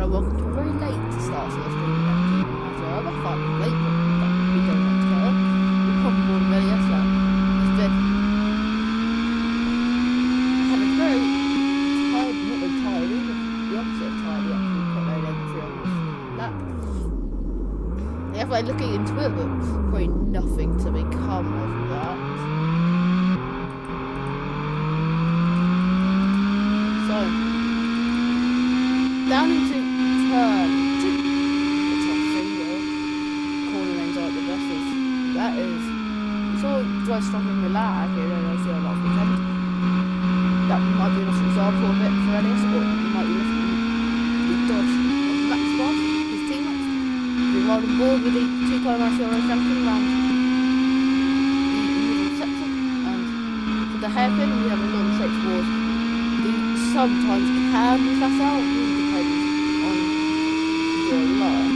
Hello, welcome to a very late start to the stream. I'm about 5 minutes late, but we don't want to care. We've come on board already, so it's been... I had a very tired, not very tired, even the opposite of tired, actually, quite low entry on this lap. Yeah, like looking into it, but probably nothing to become of that. So, down into turn 2. The top single. Corner lanes are the best. That is. You saw drive strong in the lag here, I see a lot of weekend. That might be a nice example of it for Elias, or you might be looking at the Dodge of Max Boss, his teammates. We're right on board with the 2-time ICRL champion around the middle section. And for the hairpin, we have a long straight towards the sometimes can be flat out, really depends on your line.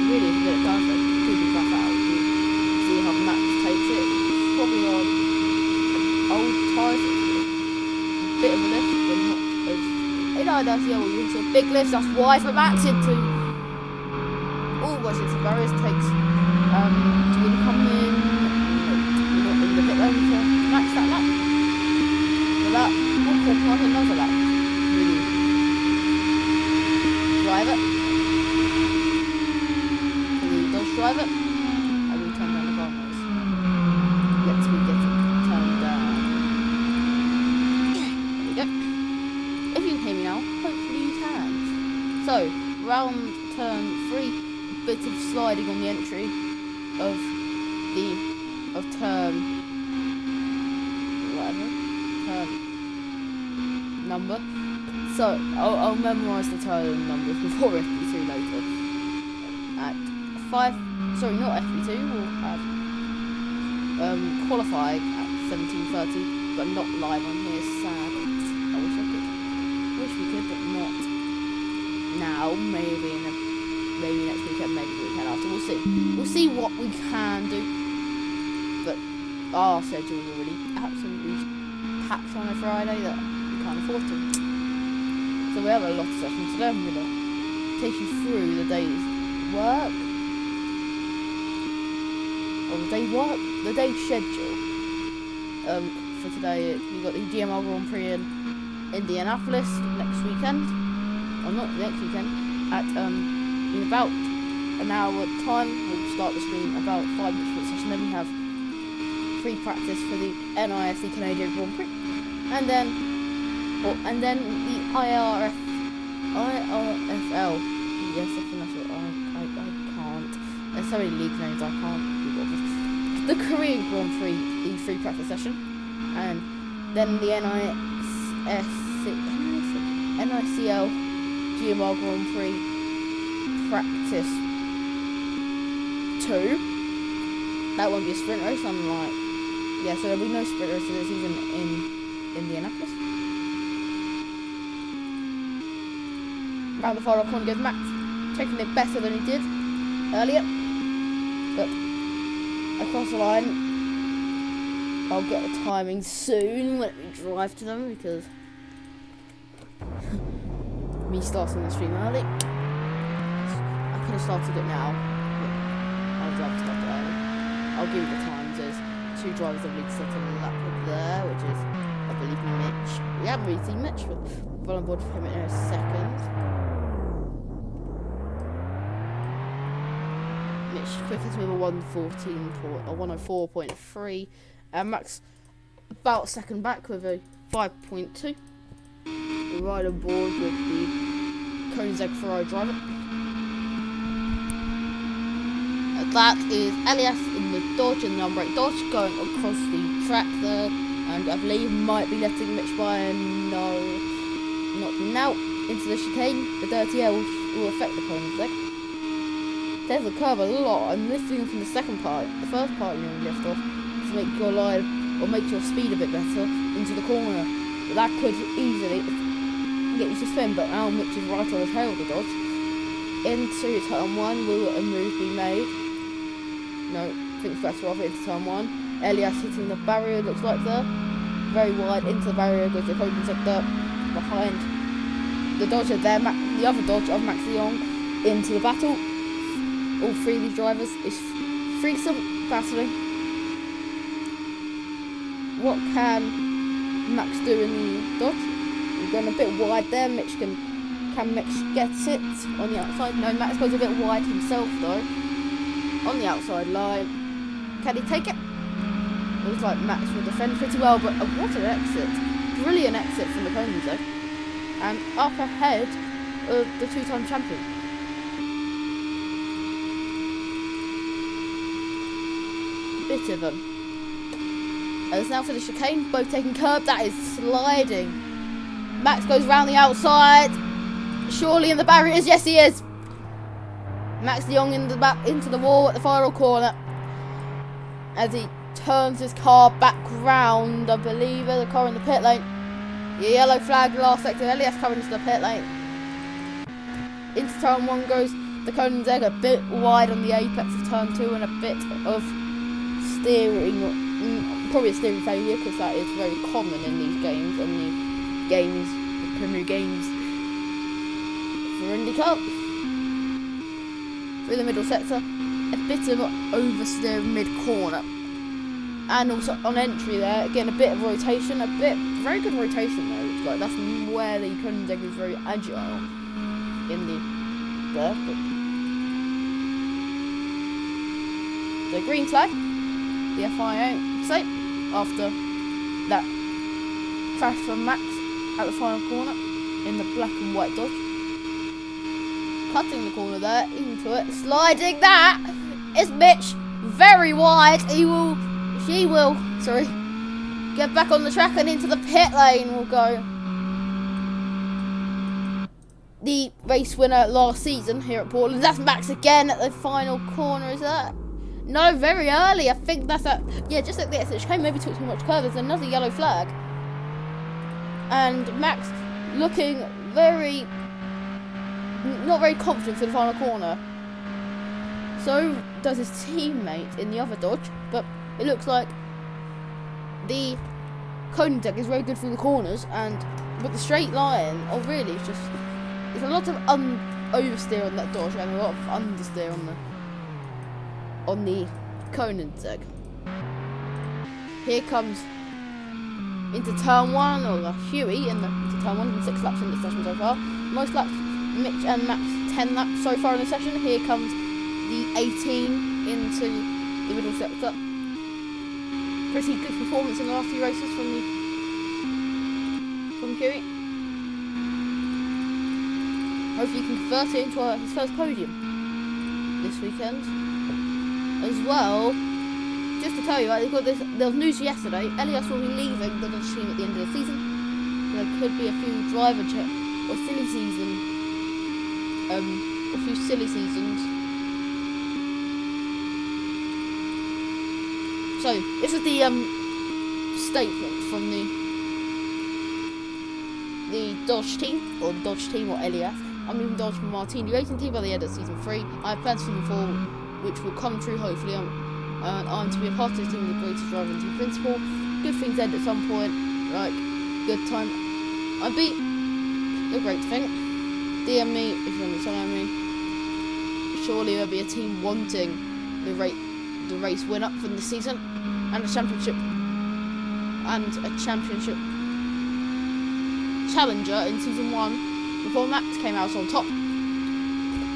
Really, if you get it perfect, it could be flat out. You see how Max takes it. Probably on old tyres, a bit of a lift, but not as... You know, that's the other way into a big lift, that's why for Max into... Always into barriers, takes... to really come in... Not in the pit lane to match that lap. So that... on another lap. Really drive it. Really does drive it. And we turn down the corners. Let's we get it turned down. There we go. If you can hear me now, hopefully you can. So, round turn 3, bit of sliding on the entry of turn whatever. Turn number. So I'll memorise the turn numbers before FP2 later. At 5, sorry, not FP2, we'll have qualifying at 17:30, but not live on here. Sad. I wish I could. Wish we could, but not now. Maybe next weekend, maybe the weekend after. We'll see. We'll see what we can do. But our schedule is already absolutely packed on a Friday that we can't afford to. So we have a lot of sessions today. I'm going to take you through the day's work. Or the day's schedule. For today, we've got the GMR Grand Prix in Indianapolis next weekend. Or not next weekend. At in about an hour time. We'll start the stream about 5 minutes for the session. Then we have free practice for the NISC Canadian Grand Prix. And then the IRFL. Yes, I think that's what I can't. There's so many league names I can't be bothered. The Korean Grand Prix, the free practice session, and then the NICL GMR Grand Prix practice 2. That won't be a sprint race. I'm like, yeah. So there'll be no sprint race this season in Indianapolis. Round the final corner goes Max, taking it better than he did earlier, but across the line. I'll get the timing soon when we drive to them, because me starting the stream early. I could have started it now, but I'd rather start it early. I'll give you the times. There's 2 drivers that need to set on the lap there, which is, I believe, Mitch. We haven't really seen Mitch, but we'll on board for him in a second. Mitch quickest with a 104.3, and Max about second back with a 5.2. We're right on board with the Koenigsegg Ferrari driver. That is Elias in the Dodge, in the number 8 Dodge, going across the track there, and I believe might be letting Mitch by, and no, not now, into the chicane. The dirty air will affect the Koenigsegg. There's a curve a lot. I'm lifting from the second part. The first part you only lift off to make your line, or make your speed a bit better into the corner. But that could easily get you to spin, but now Mitch is right on the tail of the Dodge. Into turn 1, will a move be made? No, I think it's better off into turn 1. Elias hitting the barrier, looks like there. Very wide, into the barrier, goes the Koenigsegg there, behind the Dodge are there, the other Dodge of Max de Jong into the battle. All three of these drivers is threesome battling. What can Max do in the Dodge? He's going a bit wide there. Can Mitch get it on the outside? No, Max goes a bit wide himself though. On the outside line. Can he take it? Looks like Max will defend pretty well, but what an exit. Brilliant exit from the Koenigsegg. And up ahead of the two-time champion. Bit of them. And it's now for the chicane, both taking curb. That is sliding. Max goes round the outside. Surely in the barriers. Yes, he is. Max de Jong into the wall at the final corner. As he turns his car back round, I believe there's a car in the pit lane. The yellow flag last sector. Elias coming into the pit lane. Into turn 1 goes the Koenigsegg, a bit wide on the apex of turn 2 and a bit of steering, probably a steering failure because that is very common in these games, on the Premier games for IndyCar. Through the middle sector, a bit of oversteer mid-corner. And also on entry there, again a bit of rotation, very good rotation though. It's like that's where the Koenigsegg is very agile in there. So green flag, the FIA say after that crash from Max at the final corner in the black and white Dodge. Cutting the corner there into it, sliding. That is Mitch, very wide. She will get back on the track and into the pit lane will go. The race winner last season here at Portland. That's Max again at the final corner, is that? No, very early. I think that's just like the exit chicane, maybe took too much curve. There's another yellow flag. And Max looking not very confident for the final corner. So does his teammate in the other Dodge, but it looks like the Koenigsegg is very good through the corners, and with the straight line, really, it's a lot of oversteer on that Dodge and a lot of understeer on the Koenigsegg. Here comes into turn 1, or Huey into turn 1, and 6 laps in the session so far. Most laps, Mitch and Max 10 laps so far in the session. Here comes the 18 into the middle sector. Pretty good performance in the last few races from Huey. Hopefully he can convert it into his first podium this weekend. As well, just to tell you, there was news yesterday. Elias will be leaving the Dodge team at the end of the season. So there could be a few driver or silly seasons. So this is the statement from the Dodge team, or the Dodge team, or Elias. I'm moving Dodge from Martini Racing Team by the end of season 3. I have plans for season 4, which will come true hopefully. I'm to be a part of the team with the greatest driver and team principal. Good things end at some point, like good time. I beat the great thing. DM me if you understand me. Surely there'll be a team wanting the race win up from the season, and a championship challenger in season 1 before Max came out on top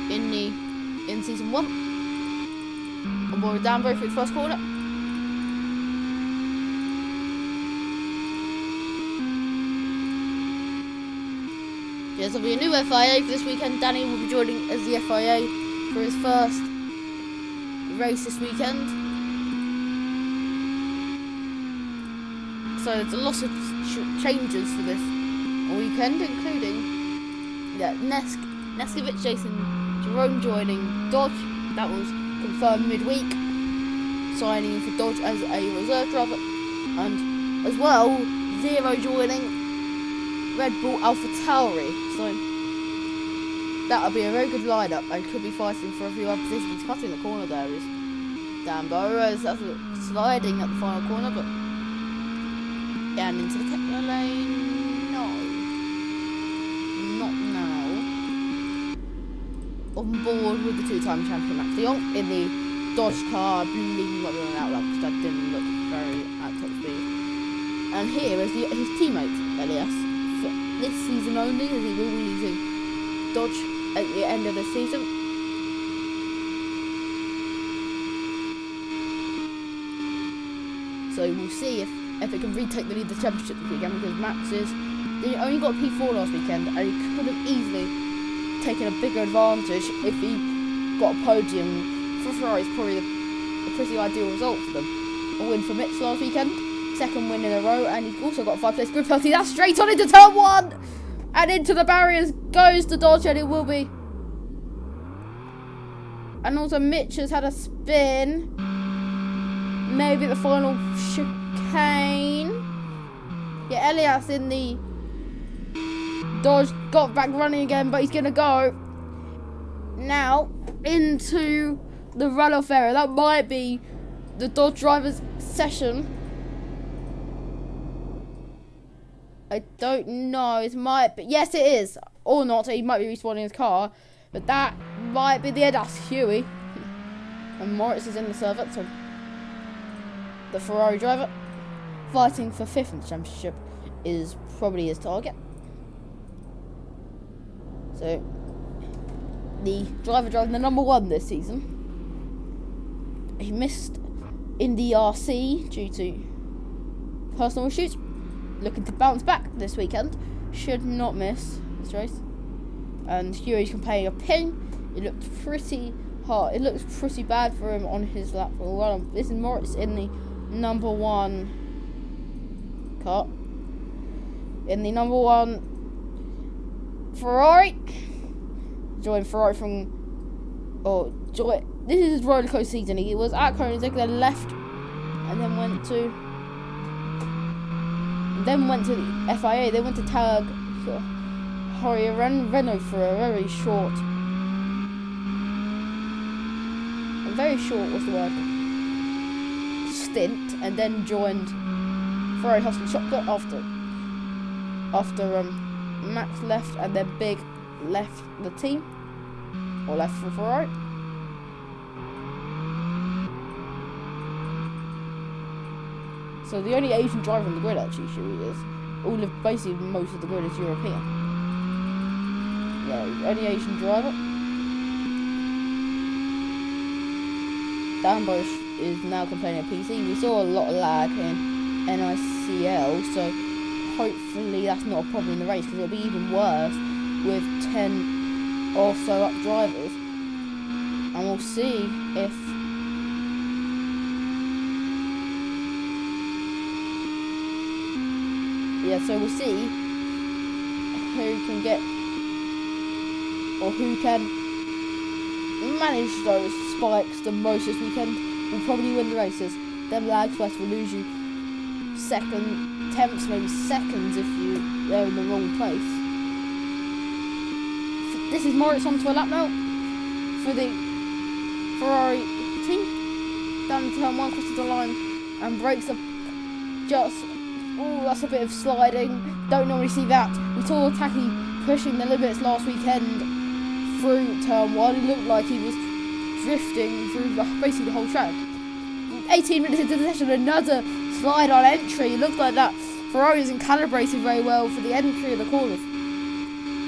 in season 1. On board with Danbury for the first corner. Yes, there'll be a new FIA for this weekend. Danny will be joining as the FIA for his first race this weekend. So there's a lot of changes for this weekend, including Neskovic, Jason Jerome joining Dodge. That was confirmed midweek, signing in for Dodge as a reserve driver, and as well Zero joining Red Bull AlphaTauri. So that'll be a very good lineup and could be fighting for a few other positions. Cutting the corner there is Dan Burrows. That's sliding at the final corner, but and into the Kepler lane. No, not now. on board with the two-time champion Max de Jong in the Dodge car. I believe he might be on an outlap because that didn't look very at top speed. And here is his teammate Elias for this season only, as he will be using Dodge at the end of the season. So we'll see if it can retake the lead of the championship this weekend, because they only got P4 last weekend, and he could have easily taken a bigger advantage if he got a podium. For Ferrari, it's probably a pretty ideal result for them. A win for Mitch last weekend, second win in a row, and he's also got a 5-place grid penalty. That's straight on into turn 1! And into the barriers goes the Dodge, and it will be. And also Mitch has had a spin. Maybe the final chicane. Yeah, Elias in the Dodge got back running again, but he's going to go now into the runoff area. That might be the Dodge driver's session. I don't know. It might be. Yes, it is. Or not. He might be respawning his car. But that might be the end. That's Huey. And Moritz is in the servant. So the Ferrari driver fighting for 5th in the championship is probably his target. So the driver driving the number 1 this season. He missed in the RC due to personal issues. Looking to bounce back this weekend. Should not miss this race. And Huey's complaining a pin. It looked pretty hard. It looks pretty bad for him on his lap. Well, this is Moritz in the number 1 car. In the number 1 Ferrari. Joined Ferrari from. This is his roller coaster season. He was at Koenigsegg, then left, and then went to the FIA. They went to tag Renault for a very short. What's the word? Stint, and then joined Ferrari Husky Chocolate after Max left, and then Big left the team, or left for Ferrari. So the only Asian driver on the grid actually is basically most of the grid is European. Yeah, only Asian driver. Dan Bosch is now complaining of PC. We saw a lot of lag in ICRL, so hopefully that's not a problem in the race, because it'll be even worse with 10 or so up drivers. And we'll see if so we'll see who can get, or who can manage those spikes the most this weekend. Will probably win the races. Them lag spikes will lose you tenths, maybe seconds if they're in the wrong place. This is Moritz onto a lap now for the Ferrari team. Down turn 1, crosses the line and breaks up just. Oh, that's a bit of sliding. Don't normally see that. We saw Taki pushing the limits last weekend through turn 1. He looked like he was drifting through basically the whole track. 18 minutes into the session, another slide on entry. It looked like that Ferrari isn't calibrated very well for the entry of the corners.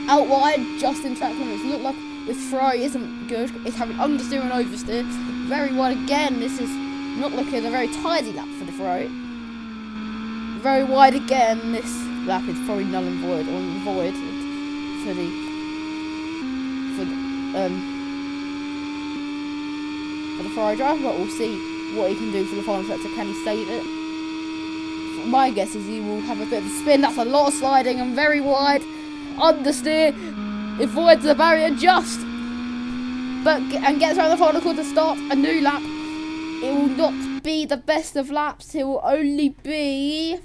Out wide, just in track limits. It looked like this Ferrari isn't good. It's having understeer and oversteer. Very wide again. This is not looking a very tidy lap for the Ferrari. Very wide again. This lap is probably null and void, or void for the Ferrari driver, but we'll see what he can do for the final sector. Can he save it? My guess is he will have a bit of a spin. That's a lot of sliding and very wide. Understeer. It voids the barrier just. And gets around the final corner to start a new lap. It will not be the best of laps. It will only be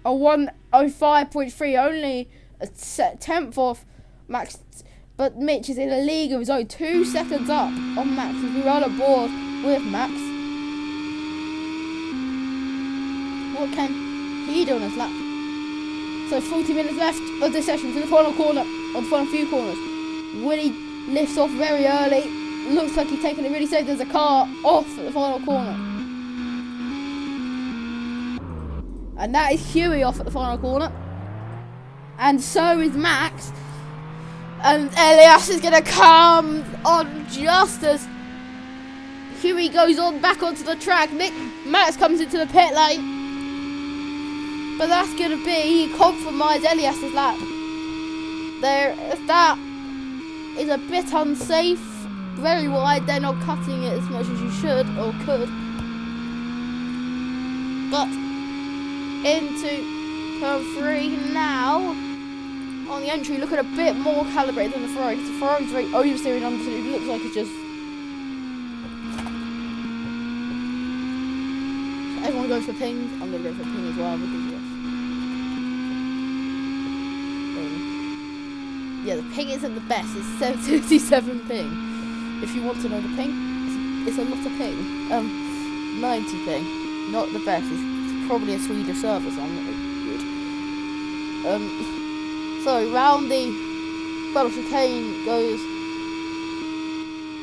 a 1:05.3, only a tenth off Max. But Mitch is in a league of his own, 2 seconds up on Max as we run aboard with Max. What can he do on his lap? So 40 minutes left of this session to the final corner, or the final few corners. Willie lifts off very early. Looks like he's taking it really safe. There's a car off at the final corner. And that is Huey off at the final corner. And so is Max. And Elias is going to come on just as Huey goes on back onto the track. Max comes into the pit lane. But that's going to be compromise Elias's lap. That is a bit unsafe. Very wide. They're not cutting it as much as you should or could. But into turn 3 now. On the entry, looking a bit more calibrated than the Ferrari. The Ferrari's very oversteering under. It looks like it's just. Everyone goes for ping. I'm going to go for ping as well because yes. Yeah, the ping isn't the best. It's 757 ping. If you want to know the ping, it's a lot of ping. 90 ping, not the best. It's probably a Swedish server, so I'm not really good. So round the battle chicane goes.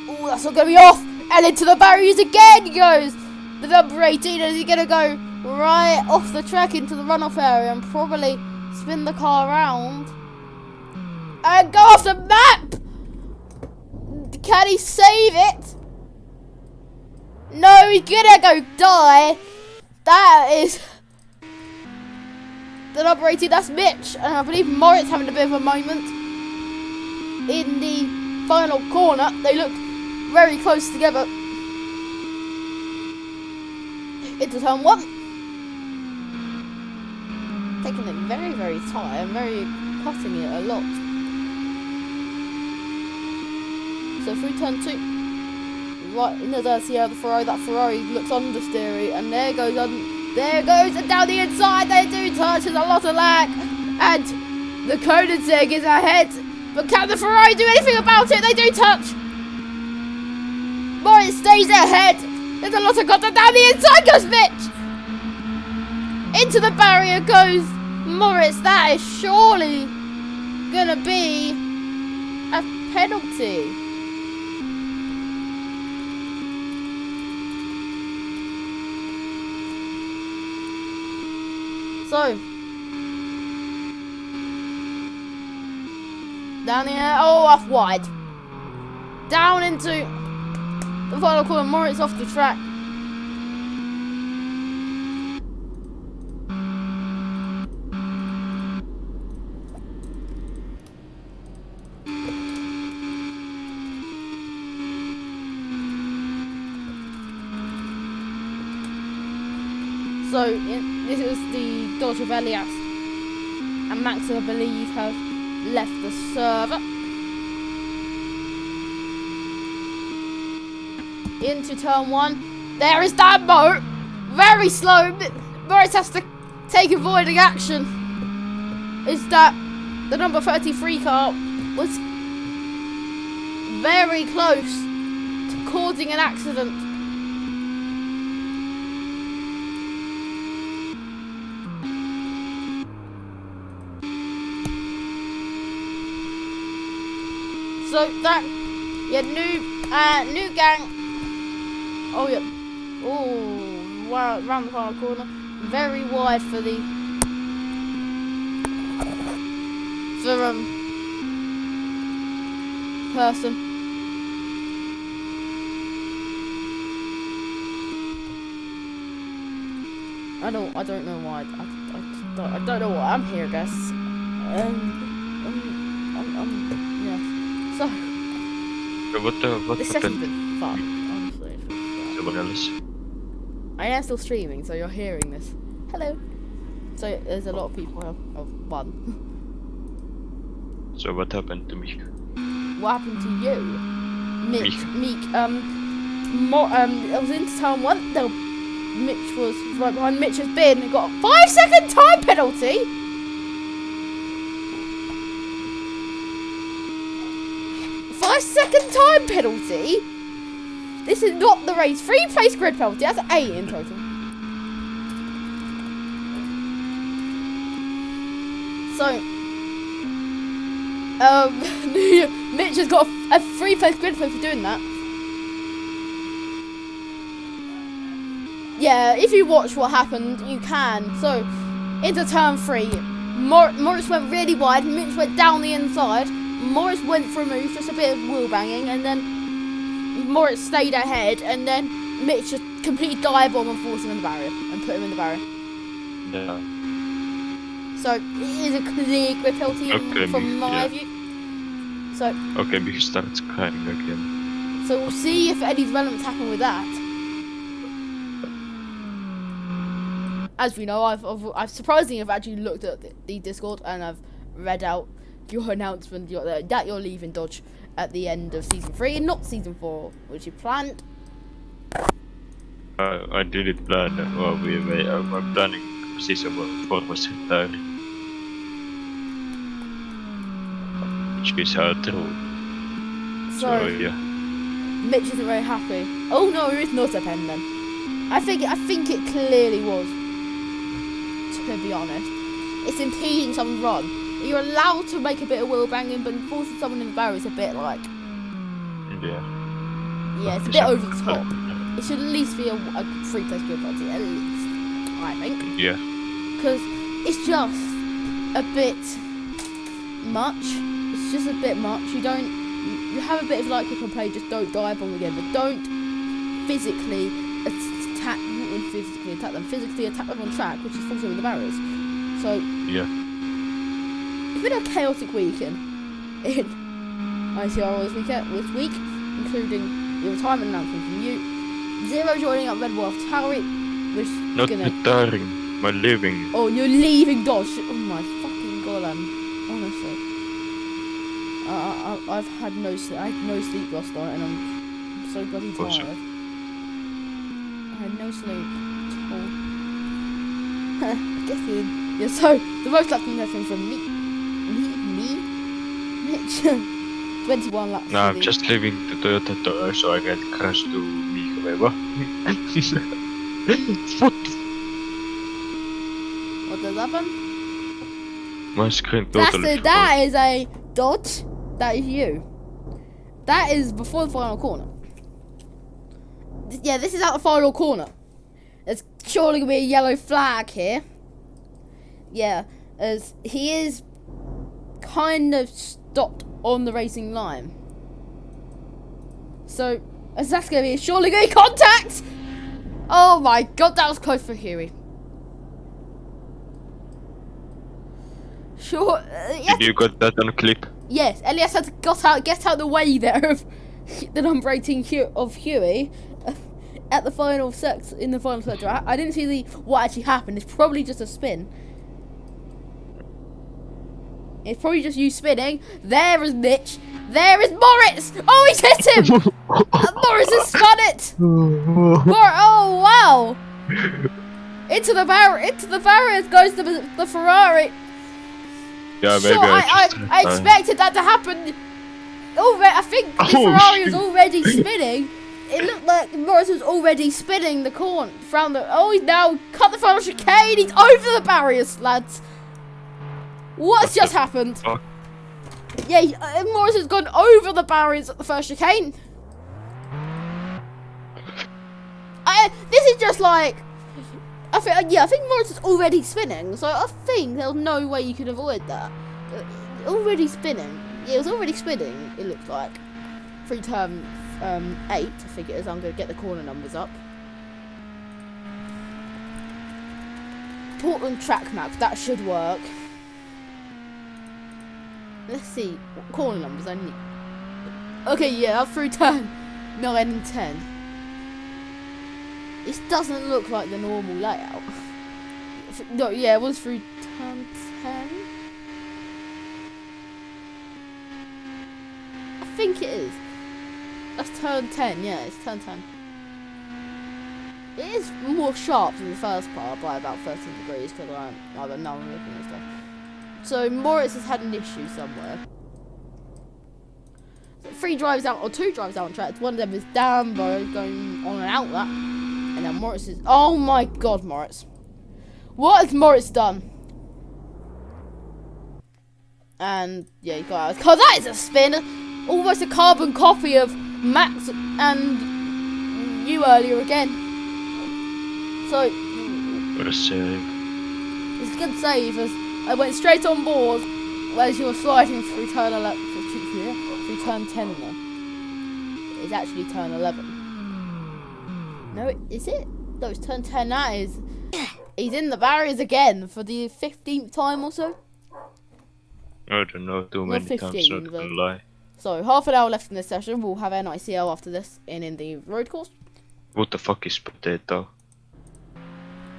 Oh, that's not going to be off. And into the barriers again goes the number 18. And he's going to go right off the track into the runoff area and probably spin the car around and go off the map. Can he save it? No, he's gonna go die. That is the number 18. That's Mitch, and I believe Moritz having a bit of a moment in the final corner. They look very close together into turn 1. Taking it very, very tight and very cutting it a lot. So through turn 2, right in the dirty air of the Ferrari. That Ferrari looks understeery, and there goes and down the inside. They do touch. There's a lot of lag, and the Koenigsegg is ahead. But can the Ferrari do anything about it? They do touch. Moritz stays ahead. There's a lot of contact down the inside. Goes Mitch. Into the barrier goes Moritz. That is surely gonna be a penalty. So, down the air, off wide. Down into the final corner, Moritz off the track. So, this is the Dodge of Elias. And Max, I believe, has left the server. Into turn 1. There is that Mo. Very slow. Moritz has to take avoiding action. Is that the number 33 car was very close to causing an accident. So that, yeah, new gang. Oh yeah. Oh, wow! Round the final corner, very wide for the person. I don't know why. I don't know why I'm here, guys. Yeah. So, what this session's been fun, honestly. Someone else? I am still streaming, so you're hearing this. Hello. So there's a lot of people. One. So what happened to me? What happened to you? Meek. I was into turn 1. No, Mitch was right behind. Mitch has been got a 5-second time penalty. Second time penalty. This is not the race. 3 place grid penalty. That's 8 in total. So, Mitch has got a 3-place grid for doing that. Yeah, if you watch what happened, you can. So, into turn 3, Morris went really wide, Mitch went down the inside, Morris went for a move, just a bit of wheel banging, and then Morris stayed ahead, and then Mitch just completely dive-bomb and forced him in the barrier, and put him in the barrier. Yeah. So, it is a clear grip penalty from my view. So, Okay, we start crying again. So we'll see if any developments happen with that. As we know, I've surprisingly have actually looked at the Discord and I've read out your announcement that you're leaving Dodge at the end of season 3 and not season 4, which you planned. I didn't plan. Well, I'm planning season 4 was retiring. Which is true. So yeah. Mitch isn't very happy. Oh no, it's not a pen then. I think it clearly was. To be honest, it's impeding someone's run. You're allowed to make a bit of wheel banging, but forcing someone in the barrier is a bit like. Yeah, it's a bit over the top. It should at least be a 3-place grid penalty, at least, I think. Yeah. Because it's just a bit much. It's just a bit much. You have a bit of like you can play, just don't dive bomb again, but don't physically attack them. Physically attack them on track, which is forcing them in the barriers. So yeah. It's been a chaotic week in ICRL this week, including the retirement announcement from you. Zero joining up Red Wolf Tower, which Not retiring, my living. Oh, you're leaving Dodge. Oh my fucking god, honestly. I've had no sleep. I had no sleep last night, and I'm so bloody tired. I had no sleep at all. Guess yeah. So the most lucky lesson from me, Mitch. 21 laps. No, I'm just leaving the Toyota door so I can crash to me, whoever. What does happen? My screen totally. That is a Dodge. That is you. That is before the final corner. Yeah, this is out the final corner. There's surely gonna be a yellow flag here. Yeah, as he is kind of stopped on the racing line. So, as that's gonna be surely gonna be contact. Oh my god, that was close for Huey. Sure. Did you got that on clip? Yes, Elias had to get out the way there of the number 18 of Huey at the final sector. In the final sector, I didn't see what actually happened. It's probably just a spin. It's probably just you spinning. There is Mitch. There is Moritz. Oh, he's hit him. Moritz has spun it. Oh wow! Into the barriers goes the Ferrari. Yeah, maybe sure, I expected that to happen. I think the Ferrari was already spinning. It looked like Morris was already spinning the corner. He's now cut the final chicane. He's over the barriers, lads. What's just happened? Yeah, Morris has gone over the barriers at the first chicane. This is just like. I think Morris is already spinning, so I think there's no way you can avoid that. Already spinning. Yeah, it was already spinning, it looks like. Through turn 8, I think it is. I'm going to get the corner numbers up. Portland track map, that should work. Let's see, what corner numbers I need. Okay, yeah, up through turn 9 and 10. This doesn't look like the normal layout. No, yeah, it was through turn 10. I think it is. That's turn 10, yeah, it's turn 10. It is more sharp than the first part by about 13 degrees because I don't know, I'm looking at stuff. So Moritz has had an issue somewhere. So 2 drives out on track. One of them is Danbo going on and out that. And then Moritz is... Oh my god, Moritz. What has Moritz done? And yeah, you got out of the car. That is a spin! Almost a carbon copy of Max and you earlier again. So, What a save. it's a good save as I went straight on board as you were sliding through turn 11. Through turn 10 though. It's actually turn 11. No, is it? No, it's turn 10. That is. He's in the barriers again for the 15th time or so. I don't know, too many times, not gonna lie. So, half an hour left in this session. We'll have NICL after this in the road course. What the fuck is potato?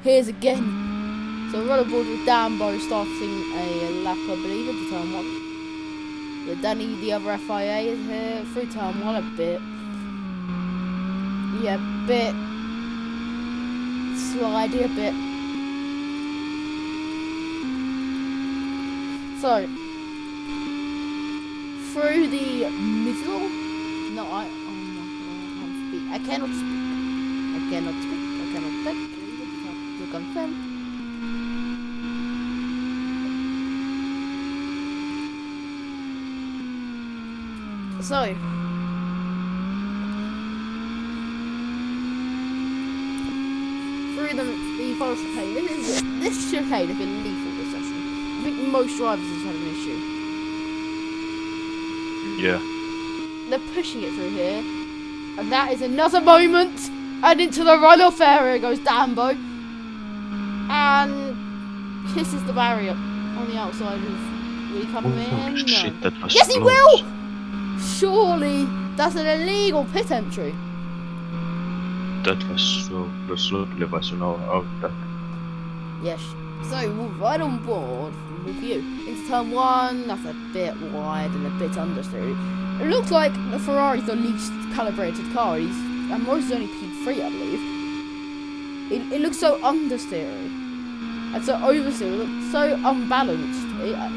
Here's again. So, we're on board with Dambo starting a lap, I believe, into turn 1. Yeah, Danny, the other FIA, is here through turn 1 a bit. Yeah, bit slidey a bit. So, through the middle. No, I can't speak. I cannot speak. I cannot speak. I cannot speak. You confirm. So, through the forest chicane. This chicane has been lethal this session. I think most drivers have had an issue. Yeah. They're pushing it through here, and that is another moment. And into the runoff area goes Dambo, and kisses the barrier on the outside. Will he come in? Shit, that was yes, he close. will. Surely that's an illegal pit entry. That was so slowly was out that. Yes. So we're right on board with you. Into turn 1, that's a bit wide and a bit understeery. It looks like the Ferrari's the least calibrated car. And Morris is only P3, I believe. It looks so understeery. And so oversteery. It looks so unbalanced.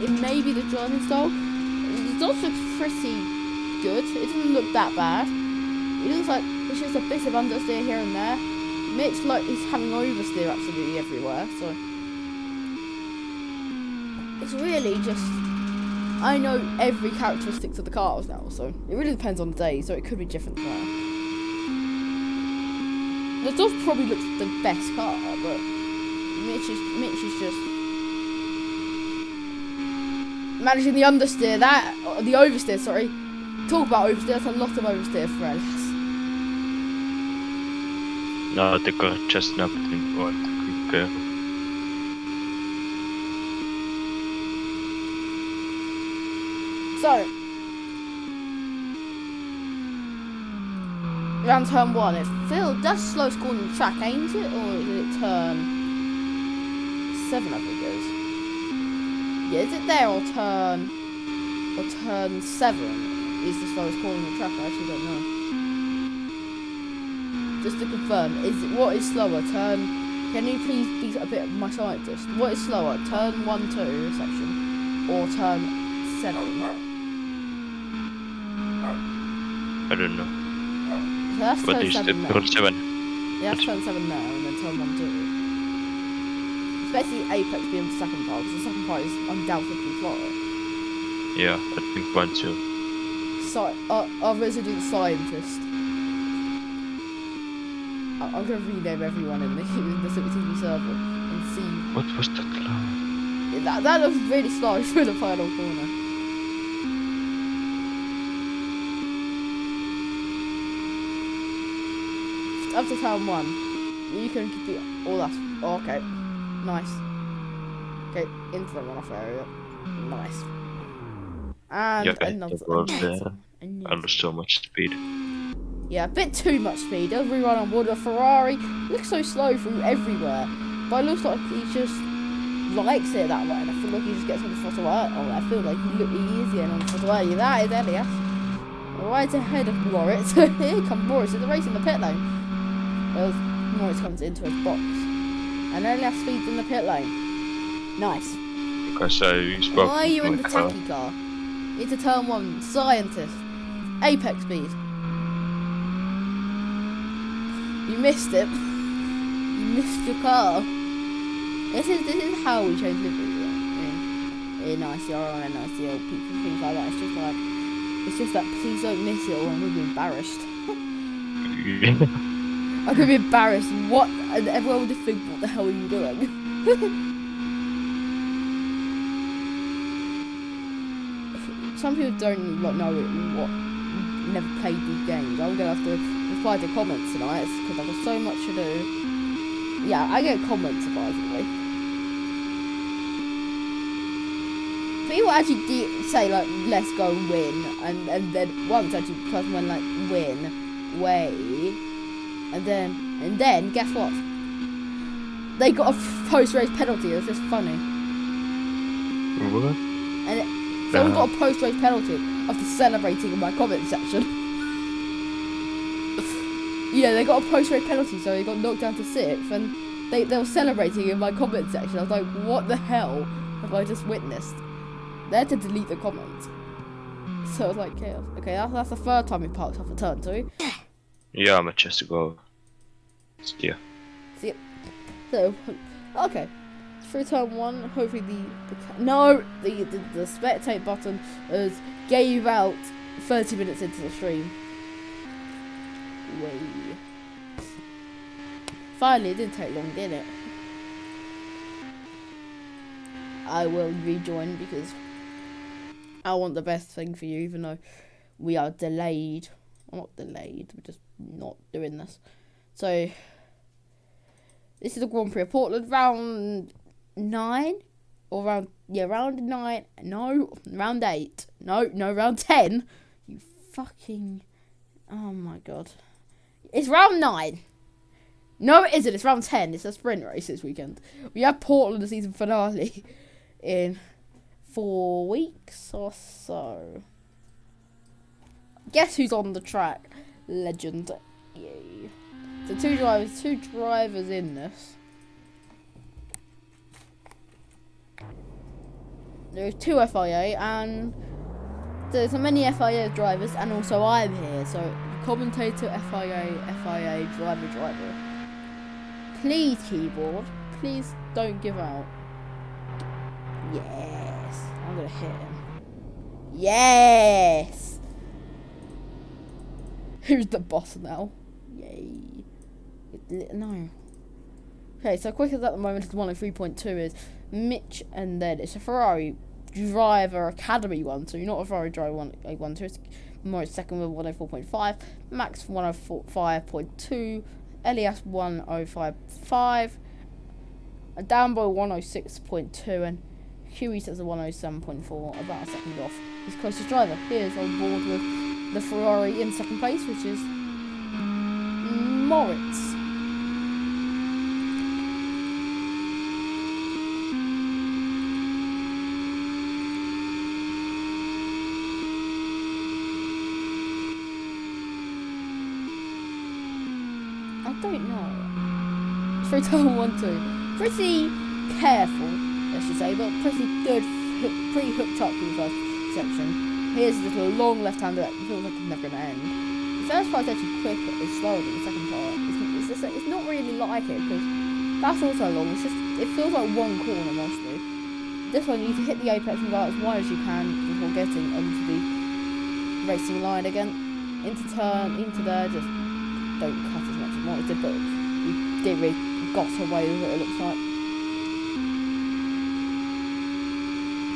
It may be the driving style. It does look pretty good. It doesn't look that bad. It looks like it's just a bit of understeer here and there. Mitch like he's having oversteer absolutely everywhere, so it's really just I know every characteristics of the cars now, so it really depends on the day, so it could be different there. The Dove probably looks the best car, but Mitch is just managing the understeer, the oversteer, sorry. Talk about oversteer, that's a lot of oversteer for Elias. No, they got just snapped in one quick. So, around turn 1, that's the slowest corner on the track, ain't it? Or is it turn 7, I think it is. Yeah, is it there or turn 7 is the slowest corner on the track? I actually don't know. Just to confirm, what is slower? Can you please be a bit of my scientist? What is slower? Turn 1, 2 section or turn 7? I don't know. So that's What turn is 7 the now. turn 7? Yeah, that's turn 7 now, and then turn 1, 2. It's basically Apex being the second part, because the second part is undoubtedly Florida. Yeah, I think 1, 2. So, our resident scientist. I'm going to rename everyone in the Civic-TV server and see. What was that line? That looks really slow through the final corner. Up to turn 1. You can be all that. Oh, okay. Nice. Okay, into the runoff area. Nice. And Yeah, I lost so much speed. Yeah, a bit too much speed. Everyone on board a Ferrari looks so slow through everywhere. But it looks like he just likes it that way. And I feel like he just gets on the front away. Oh, I feel like he is getting on the front away. That is Elias. Right ahead of Moritz. Here comes Moritz in the race in the pit lane. As Moritz comes into his box. And Elias speeds in the pit lane. Nice. Because I spoke. Why are you in the tacky car? It's a turn 1. Scientist. Apex speed. You missed it. You missed your car. This is how we change livery. in ICRL and ICL, people, things like that. It's just that please don't miss it or I'm going to be embarrassed. I'm going to be embarrassed. What? And everyone will just think, what the hell are you doing? Some people don't know what never played these games. I'm going to have to reply to comments tonight because I've got so much to do. Yeah, I get comments surprisingly. People actually say like, let's go win, and then once actually the person went like win, way, and then guess what? They got a post-race penalty. It was just funny. What? And someone got a post-race penalty after celebrating in my comment section. Yeah, they got a post-race penalty, so they got knocked down to 6th, and they were celebrating in my comment section. I was like, what the hell have I just witnessed? They had to delete the comments. So I was like, chaos. Okay, that's the 3rd time we parked off a turn 2. Yeah, I'm at Chester go. Yeah. See it. So, okay. Through turn 1, hopefully the spectate button gave out 30 minutes into the stream. Way. Finally, it didn't take long, did it? I will rejoin because I want the best thing for you, even though we are delayed. I'm not delayed, we're just not doing this. So, this is the Grand Prix of Portland, round 9? Or round 9. No, round 8. No, round 10. You fucking... Oh my god. It's round 9. No, it isn't. It's round 10. It's a sprint race this weekend. We have Portland, the season finale, in 4 weeks or so. Guess who's on the track? Legend. Yay. So two drivers in this. There's 2 FIA and there's many FIA drivers, and also I'm here. So commentator, FIA, driver. Please, keyboard. Please don't give out. Yes. I'm gonna hit him. Yes. Who's the boss now? Yay. No. Okay, so quickest at the moment is 103.2 is Mitch, and then it's a Ferrari driver academy one. So you're not a Ferrari driver 112. It's more second with 104.5. Max 105.2. Elias 105.5. Down by 106.2, and Huey says a 107.4, about a second off his closest driver. Here's on board with the Ferrari in second place, which is Moritz. I don't know. Through turn 1, 2. Pretty careful, I should say, but pretty good, pretty hooked up for the first section. Here's just a long left-hander that feels like it's never going to end. The first part's actually quicker, it's slower than the second part. It's not really like it, because that's also long. It feels like one corner mostly. This one, you need to hit the apex and go as wide as you can before getting onto the racing line again. Into there, just don't cut as much as you wanted, but you did really got away with it looks like.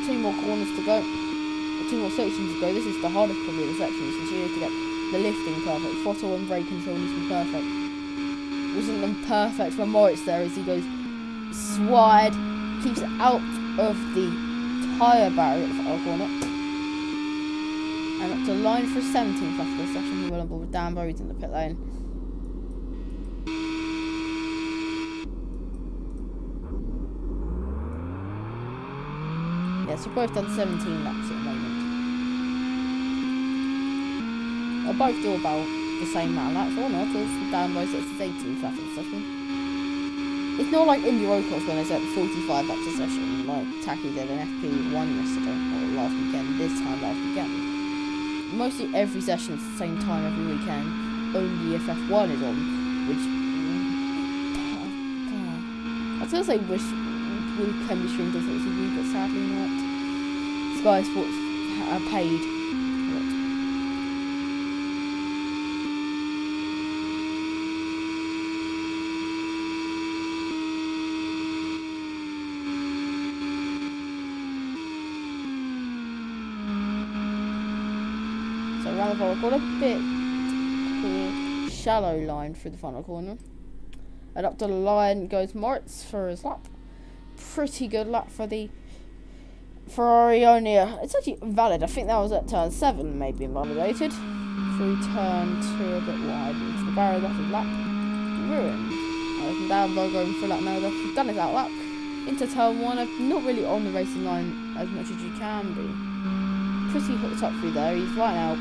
2 more corners to go. 2 more sections to go. This is the hardest probably of the sections, since you need to get the lifting perfect. Throttle and brake control needs to be perfect. Wasn't them perfect for Moritz there as he goes wide, keeps it out of the tyre barrier at the final corner. And up to line for 17th after the session. We're well on board with Dan Burry's in the pit lane. Yeah, so both done 17 laps at the moment. They'll both do about the same amount of laps or not, as Dan Burry's at his 18th lap of the session. It's not like Indy Road Course when it's at 45 laps a session, like Taki did in FP1 yesterday, or last weekend, last weekend. Mostly every session is the same time every weekend, only if F1 is on, which... I was going to say wish we can be streamed on TV, but sadly not. Sky Sports paid. So around the final corner, a bit shallow line through the final corner. And up to the line goes Moritz for his lap. Pretty good lap for the Ferrari only. It's actually valid. I think that was at turn 7, maybe invalidated. Through turn 2, a bit wide into the barrier. That's his lap ruined. Down by going for lap now. He's done his out lap into turn 1. Not really on the racing line as much as you can be. Pretty hooked up through there. He's right now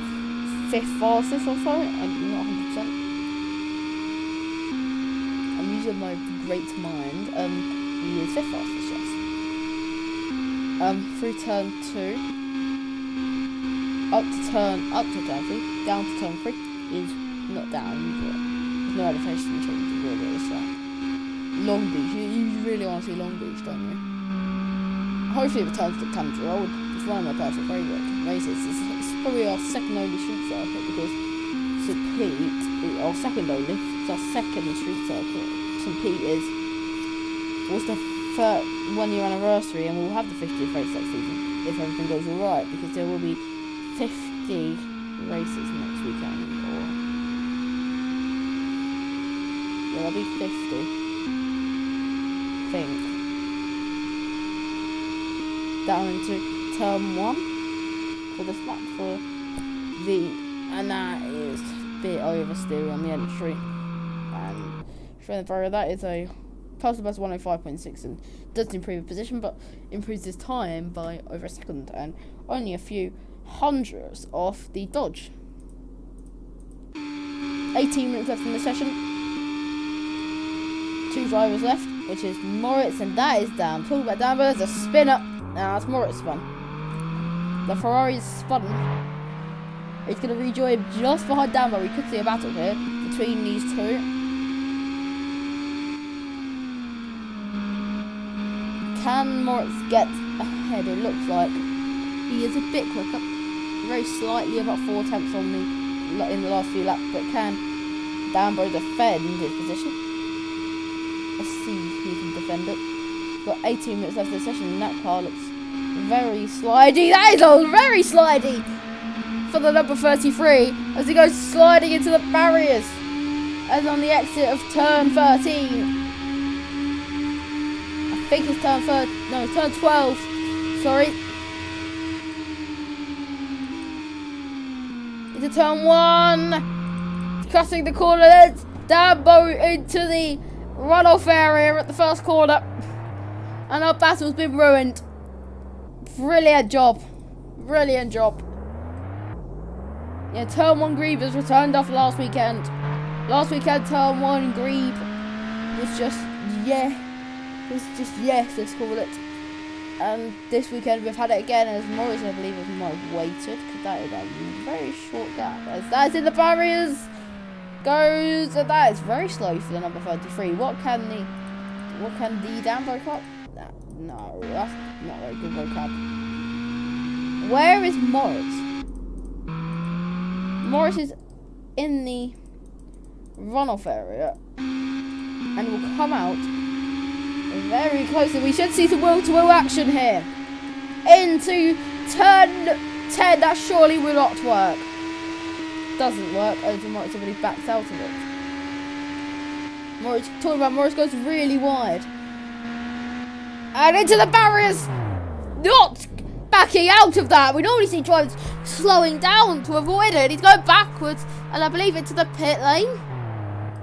5th fastest or so. I'm not 100%. I'm using my great mind. He is 5th fastest, yes. Through turn 2, up to turn 3, down to turn 3 is not down, but there's no elevation changes really at this lap. Long Beach, you really want to see Long Beach, don't you? Hopefully it returns to Country Road. It's one of my personal favourite races. It's probably our second only street circuit because St. Pete, our second only, it's our second street circuit. St. Pete was the 1 year anniversary, and we'll have the 50th race next season if everything goes alright, because there will be 50 races next weekend, or yeah, there'll be 50, I think. Down into turn 1 for this lap for and that is a bit oversteer on the entry, and for the barrier that is a personal best 105.6 and doesn't improve his position, but improves his time by over a second and only a few hundredths off the Dodge. 18 minutes left in the session. 2 drivers left, which is Moritz, and that is down. Talk about down, but there's a spin up. Now that's Moritz spun. The Ferrari is spun. It's going to rejoin just behind Danbo. We could see a battle here between these two. Can Moritz get ahead? It looks like he is a bit quicker, very slightly, about 4 tenths on in the last few laps. But can Danbo defend his position? Let's see if he can defend it. Got 18 minutes left of the session, and that car looks very slidey. That is all very slidey for the number 33 as he goes sliding into the barriers as on the exit of turn 13. I think it's turn 12. Sorry. Into turn 1. Crossing the corner. There's Danbo into the runoff area at the first corner. And our battle's been ruined. Brilliant job. Brilliant job. Yeah, turn 1 Grebe has returned off last weekend. Last weekend, turn 1 Grebe was just, let's call it. And this weekend we've had it again, as Morris, I believe, might have waited, because that is a very short gap. As that's in the barriers. Goes, and that is very slow for the number 33. What can the Danbo car? No, that's not very good vocab. Where is Morris? Morris is in the runoff area and will come out very closely. We should see some wheel-to-wheel action here. Into turn 10. That surely will not work. Doesn't work as Morris already backs out of it. Morris goes really wide. And into the barriers. Not backing out of that. We normally see drivers slowing down to avoid it. He's going backwards, and I believe into the pit lane.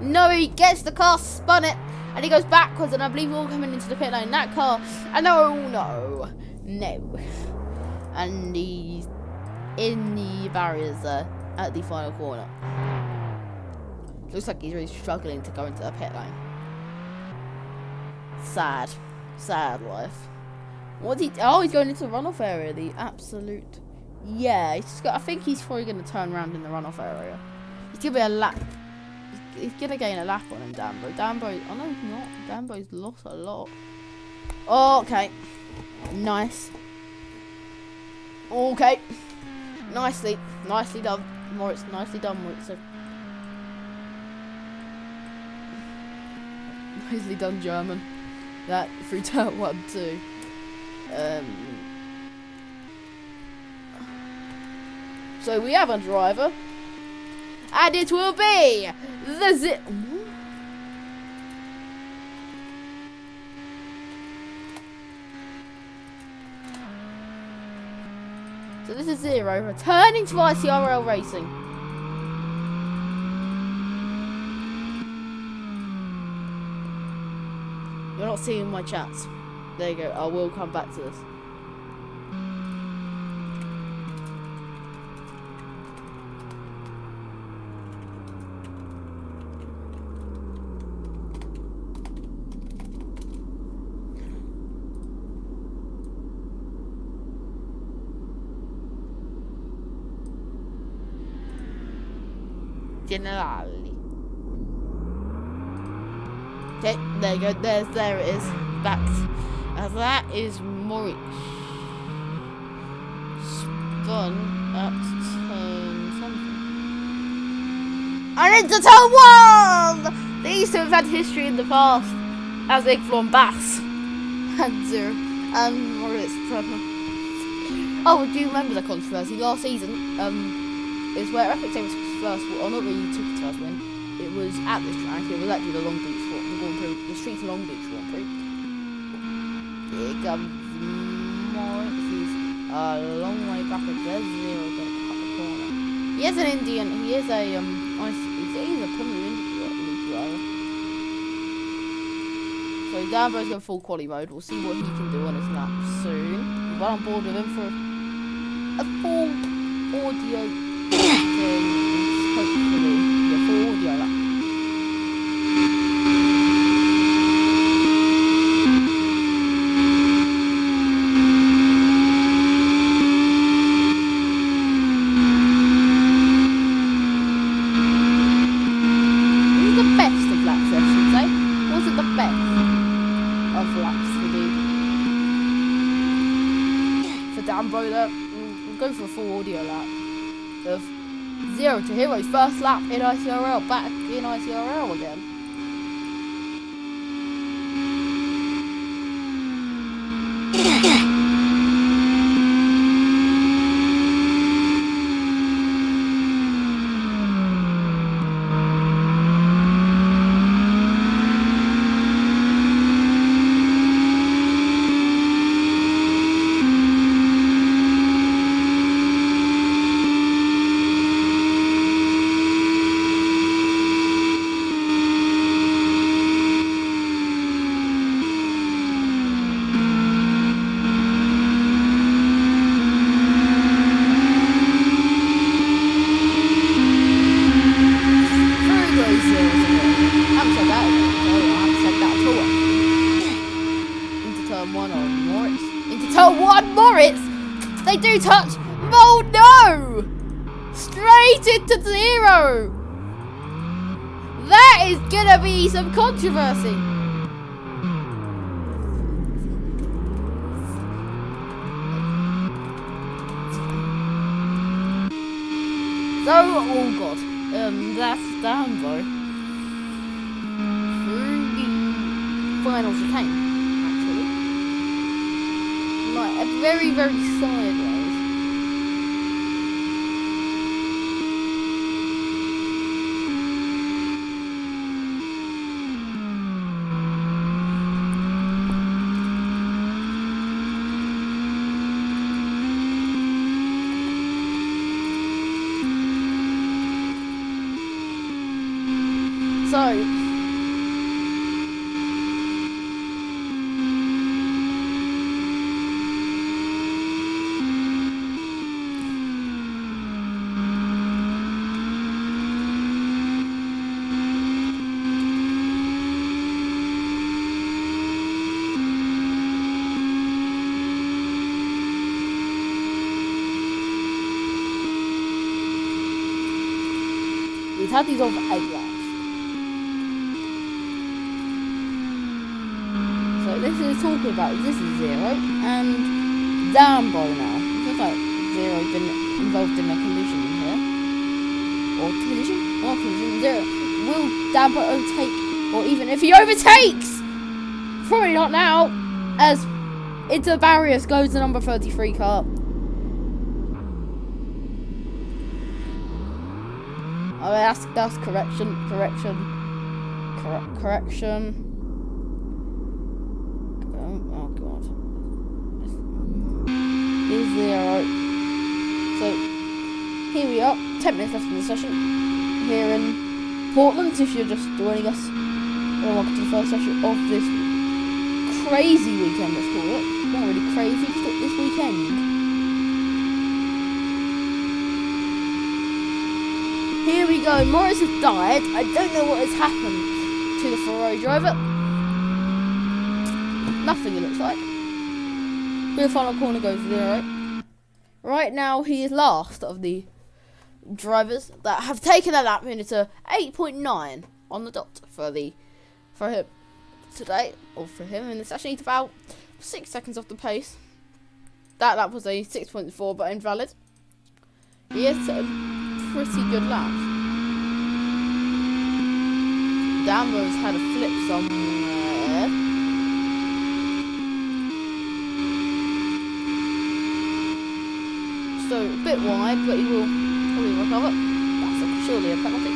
No, he gets the car, spun it, and he goes backwards, and I believe we're all coming into the pit lane. That car, and no. And he's in the barriers at the final corner. Looks like he's really struggling to go into the pit lane. Sad life. What's he? Oh, he's going into the runoff area. The absolute. Yeah, I think he's probably going to turn around in the runoff area. He's going to be a lap. He's going to gain a lap on him, Danbo. Oh no, he's not. Danbo's lost a lot. Oh, okay. Nice. Okay. Nicely done, Moritz. Nicely done, Moritz. Nicely done, German. That through turn 1, 2. So we have a driver, and it will be the So this is Zero returning to ICRL Racing. You're not seeing my chats. There you go. I will come back to this. Generali. Okay, there you go. There it is. Back. That is Moritz. Spun at turn something. And into turn 1! These two have had history in the past. As they've flown Bass. And Zero. And Moritz. Oh, do you remember the controversy last season? Is where Epic Saber's first, or not really took its first win. It was at this track. It was actually the Long Beach Grand Prix, the Street to Long Beach Grand Prix. Here comes Moritz. He's a long way back at the Zero, gonna cut the corner. He is an Indian. He is a he's a Premier League driver. So Danbo's going full quali mode. We'll see what he can do on his lap soon. We've got on board with him for a full audio. Hopefully, the full audio lap. This is the best of laps, I should say. Was it the best of laps for Danbo there? We'll go for a full audio lap of Zero to Hero's first lap in ICRL, back in ICRL again. They do touch. Oh no! Straight into Zero. That is gonna be some controversy. So, oh god, that's Danbo through the final chicane. Like a very, very sideways. So we've had these on for 8 laps. So this is talking about, this is Zero and Danbo now. It's just like Zero's been involved in a collision here. Or collision. Zero will Dambo overtake, or even if he overtakes, probably not now, as into the barriers goes the number 33 car. Oh, that's correction. Oh god. Is Zero. So here we are, 10 minutes left in the session here in Portland. If you're just joining us, welcome to the first session of this crazy weekend, let's call it. Not really crazy, just this weekend. Here we go, Morris has died. I don't know what has happened to the Ferrari driver. Nothing, it looks like. The final corner goes Zero. Right now, he is last of the drivers that have taken a lap minute to 8.9 on the dot for him today, or for him in the session. He's about 6 seconds off the pace. That lap was a 6.4, but invalid. He has a pretty good lap. Dambo's had a flip somewhere. So a bit wide, but he will probably recover. That's surely a penalty.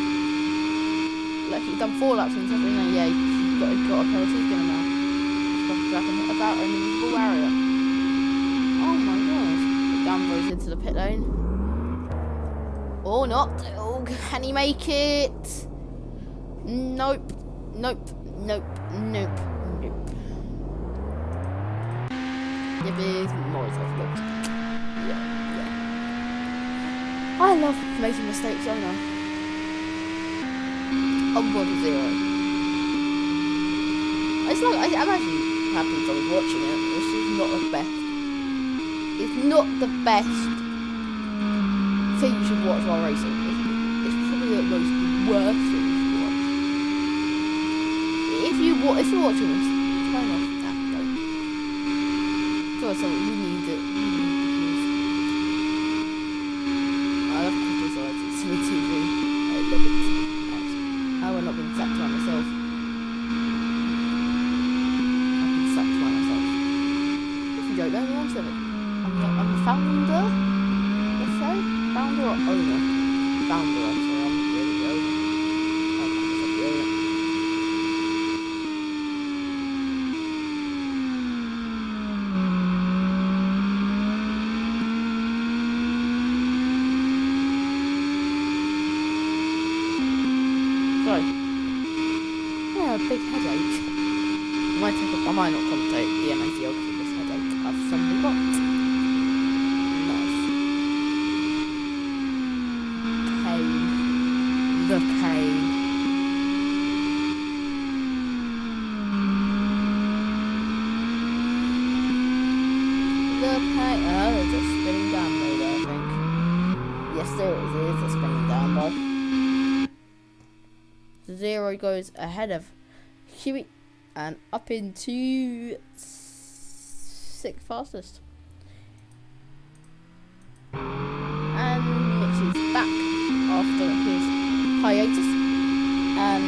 Like he's done 4 laps in something, and yeah, he's got a penalty. He's gonna now drag him about an invisible barrier. Oh my gosh! Dambo's into the pit lane. Or not. Oh, can he make it? Nope. It is Morris off. Yeah. I love making mistakes, don't I? On board with Zero. It's like, I'm actually happy I was watching it. This is not the best. It's not the best thing you should watch while racing. It's probably the most worst thing you should watch. If you're watching this, turn off that. God, something you need it. I love criticizing Civic-TV. I love it. I will not be sacked by myself. I've been sacked by myself. If you don't know me, I'm Civic. I'm the founder. Let's say founder or owner. Founder. I'm sorry, I'm really the owner. I'll call myself the owner. Sorry. Yeah, a big headache. I might not commentate the MACL because of this headache I've suddenly got. Nice. Pain. The pain. The pain. Oh, there's a spinning down there, I think. Yes, there is. There is a spinning down bar. Zero goes ahead of Huey and up into 6th fastest. And Mitch is back after his hiatus, and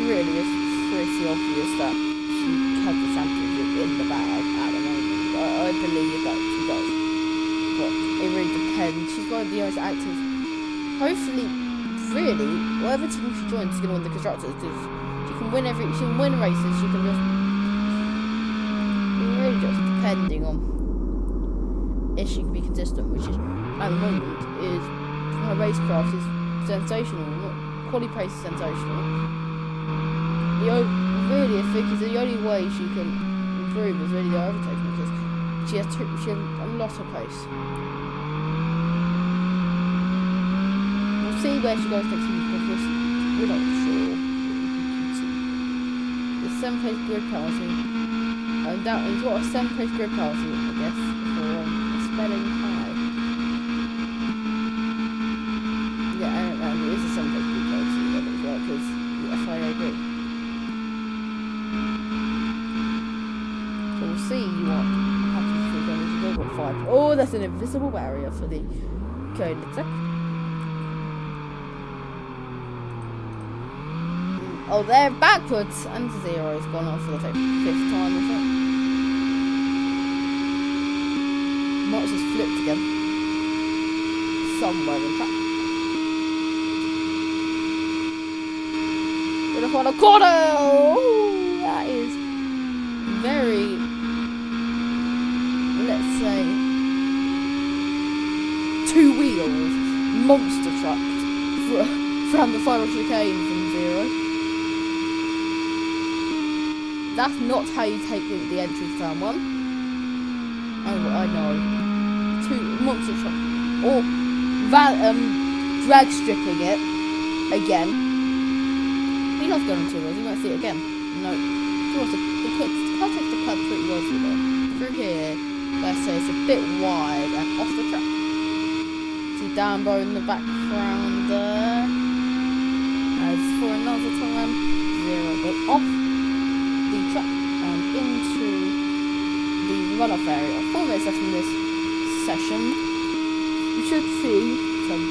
really it's pretty obvious that she has the championship in the bag at the moment. I believe that she does, but it really depends. She's one of the most active. Hopefully, really, whatever team she joins is going to win the constructors, because she can win races. She can just really just depending on if she can be consistent, which is at the moment is her racecraft is sensational. Quali pace is sensational. Really, I think is the only way she can improve is really the overtaking, because she has a lot of pace. See where she goes next week, because we're not sure. The 7th place grid penalty. That is what a 7th place grid penalty, I guess, for spelling high. Yeah, I don't know. It is a 7th place grid penalty, that looks like, because the FIA agree. So we'll see what happens if we go into 5. Oh, there's an invisible barrier for the Koenigsegg. Oh, they're backwards, and 0's gone off for the 5th time or so. Mark's just flipped again. Somewhere in track. Gonna find a corner! Oh, that is very, let's say, 2 wheels, monster trucked from the final chicane from 0. That's not how you take the entry to turn 1. Oh, I know. 2 monster truck. Or drag stripping it again. He loves going on 2 wheels. You might see it again. No. The car takes the cut pretty well through there. Through here, let's say it's a bit wide and off the track. See Dambo in the background there. As for another time, 0 goes off the track and into the runoff area. 4 minutes left in this session. You should see some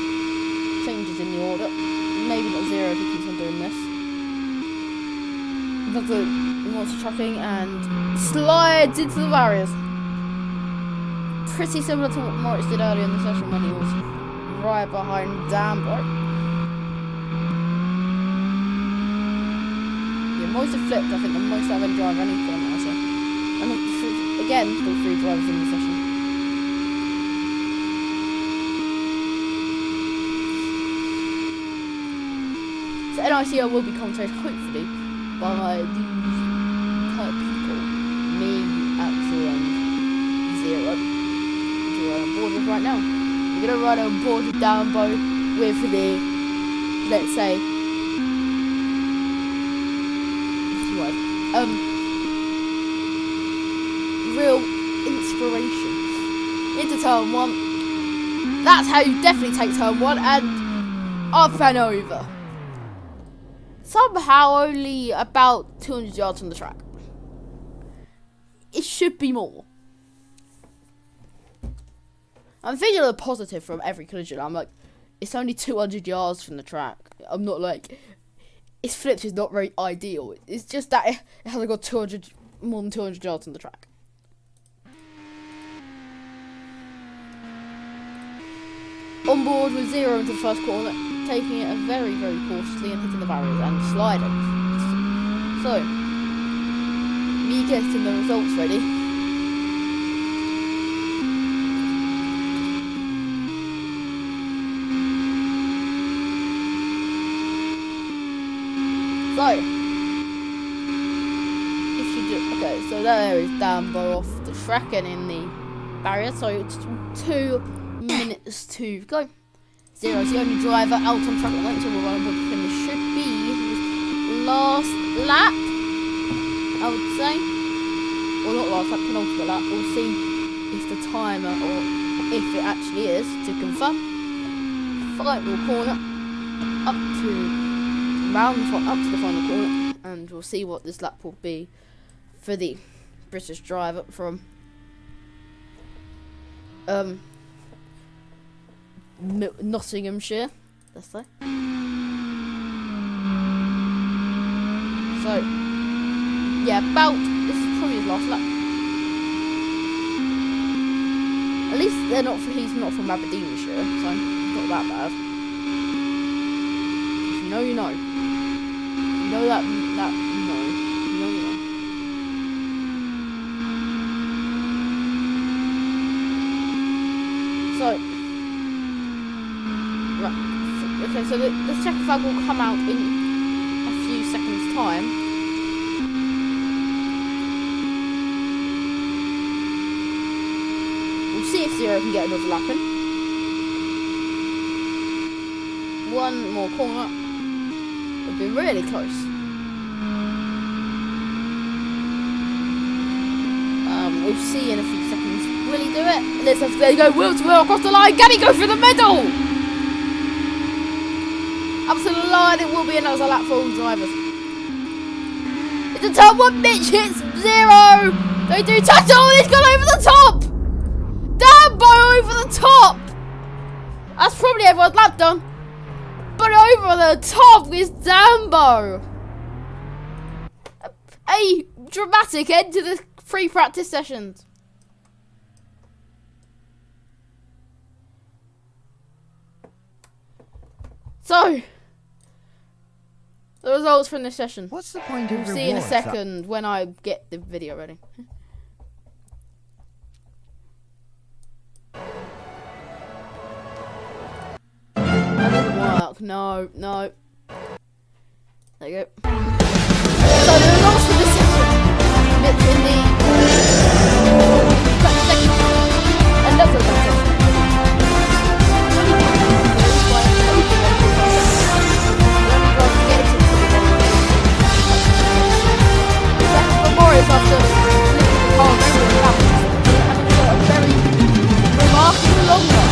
changes in the order. Maybe not 0 if he keeps on doing this. Another monster trucking and slides into the barriers. Pretty similar to what Moritz did earlier in the session when he was right behind Dambo. Most have flipped, I think the most I've ever drive anything now, so. And again, still 3 drivers in the session. So NICRL will be commentated, hopefully, by these type people. Me, Axel, and 0. Which we're on board with right now. We're going to ride on board with Dambo with the, let's say, real inspiration into turn 1. That's how you definitely take turn 1 and up and over. Somehow only about 200 yards from the track. It should be more. I'm thinking of the positive from every collision. I'm like, it's only 200 yards from the track. I'm not like, its flips is not very ideal. It's just that it hasn't got more than 200 yards on the track. On board with 0 into the first corner, taking it very, very cautiously and hitting the barriers and sliding. So, me getting the results ready. So, if you do, okay, so there is Dambo off the track and in the barrier, so it's 2 minutes to go. 0's the only driver out on track at the moment, so we'll run and finish should be his last lap, I would say. Or not last lap, penultimate lap. We'll see if the timer, or if it actually is, to confirm. Final corner, up to the final corner, and we'll see what this lap will be for the British driver from Nottinghamshire, let's say. So, yeah, this is probably his last lap. At least he's not from Aberdeenshire, so not that bad. If you know, you know. You know that, you know. You know, you know. So, right. Okay, so the second flag will come out in a few seconds' time. We'll see if 0 can get another lap in. One more corner. It'll be really close. We'll see in a few seconds. Will he do it? There you go, wheel to wheel across the line. Can he go for the middle? Up to the line, it will be another lap for all drivers. It's a turn 1, Mitch hits 0. They do touch. Oh, he's gone over the top. world lap done. But over the top is Dambo. A dramatic end to the free practice sessions. So, the results from this session. What's the point of We'll see in a second when I get the video ready. That doesn't work. No, no. There you go. So the results for this session in the another contest. After living the car around the lap, having got a very remarkable long run.